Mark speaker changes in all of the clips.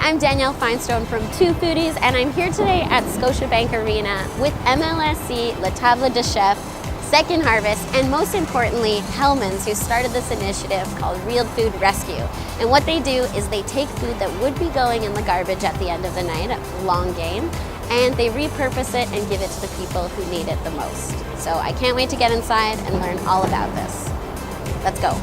Speaker 1: I'm Danielle Finestone from ToFoodies, and I'm here today at ScotiaBank Arena with MLSE, La Tablée de Chef, Second Harvest, and most importantly, Hellmanns, who started this initiative called RealFoodRescue. And what they do is they take food that would be going in the garbage at the end of the night, a long game, and they repurpose it and give it to the people who need it the most. So I can't wait to get inside and learn all about this. Let's go.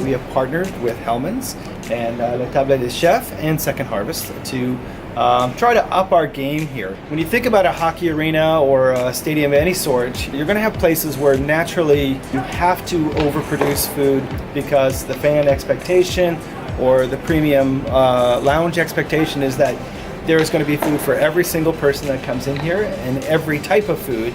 Speaker 2: We have partnered with Hellmanns and La Tablée de Chef and Second Harvest to try to up our game here. When you think about a hockey arena or a stadium of any sort, you're going to have places where naturally you have to overproduce food because the fan expectation or the premium lounge expectation is that there is going to be food for every single person that comes in here and every type of food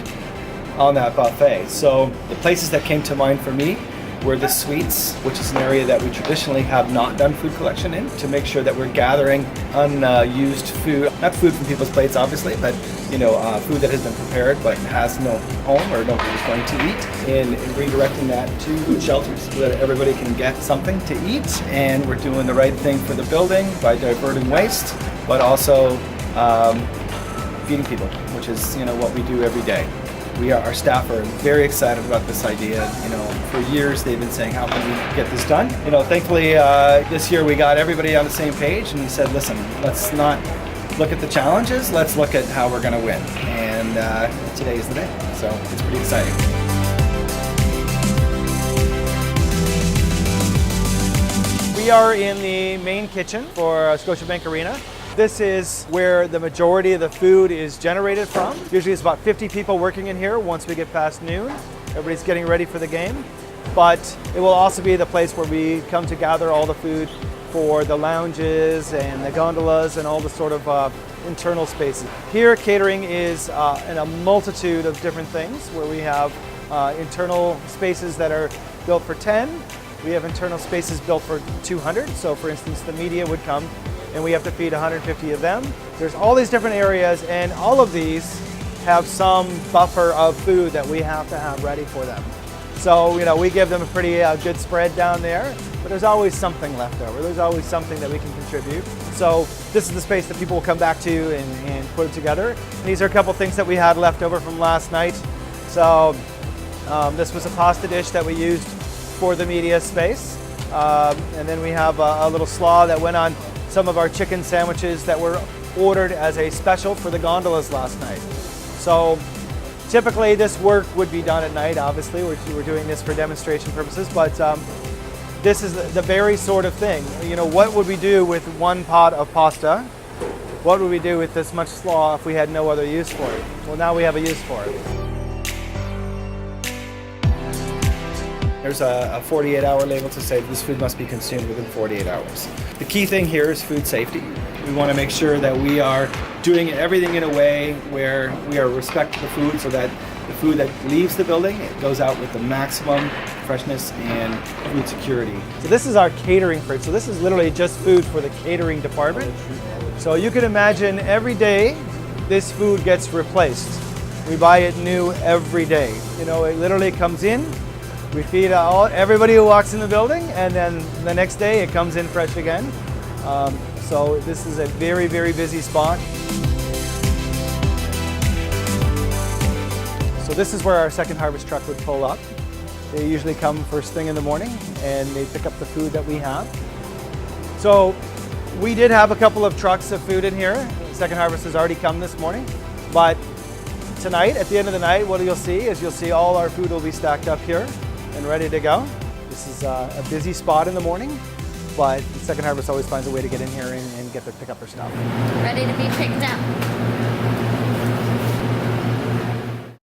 Speaker 2: on that buffet. So the places that came to mind for me were the suites, which is an area that we traditionally have not done food collection in, to make sure that we're gathering unused food, not food from people's plates obviously, but food that has been prepared but has no home or nobody is going to eat, and redirecting that to food shelters so that everybody can get something to eat. And we're doing the right thing for the building by diverting waste, but also feeding people, which is what we do every day. Our staff are very excited about this idea. For years they've been saying, how can we get this done? Thankfully this year we got everybody on the same page and we said, listen, let's not look at the challenges, let's look at how we're going to win. And today is the day, so it's pretty exciting. We are in the main kitchen for ScotiaBank Arena. This is where the majority of the food is generated from. Usually it's about 50 people working in here once we get past noon. Everybody's getting ready for the game. But it will also be the place where we come to gather all the food for the lounges and the gondolas and all the sort of internal spaces. Here catering is in a multitude of different things, where we have internal spaces that are built for 10. We have internal spaces built for 200. So for instance, the media would come and we have to feed 150 of them. There's all these different areas, and all of these have some buffer of food that we have to have ready for them. So we give them a pretty good spread down there, but there's always something left over. There's always something that we can contribute. So this is the space that people will come back to and put it together. And these are a couple things that we had left over from last night. So this was a pasta dish that we used for the media space. And then we have a little slaw that went on some of our chicken sandwiches that were ordered as a special for the gondolas last night. So typically this work would be done at night, obviously. We're doing this for demonstration purposes, but this is the very sort of thing. What would we do with one pot of pasta? What would we do with this much slaw if we had no other use for it? Well, now we have a use for it. There's a 48-hour label to say this food must be consumed within 48 hours. The key thing here is food safety. We want to make sure that we are doing everything in a way where we are respecting the food, so that the food that leaves the building, it goes out with the maximum freshness and food security. So this is our catering fridge. So this is literally just food for the catering department. So you can imagine every day this food gets replaced. We buy it new every day. It literally comes in. We feed everybody who walks in the building, and then the next day it comes in fresh again. So this is a very, very busy spot. So this is where our Second Harvest truck would pull up. They usually come first thing in the morning and they pick up the food that we have. So we did have a couple of trucks of food in here. Second Harvest has already come this morning, but tonight, at the end of the night, what you'll see all our food will be stacked up here and ready to go. This is a busy spot in the morning, but Second Harvest always finds a way to get in here and pick up their stuff.
Speaker 1: Ready to be picked up.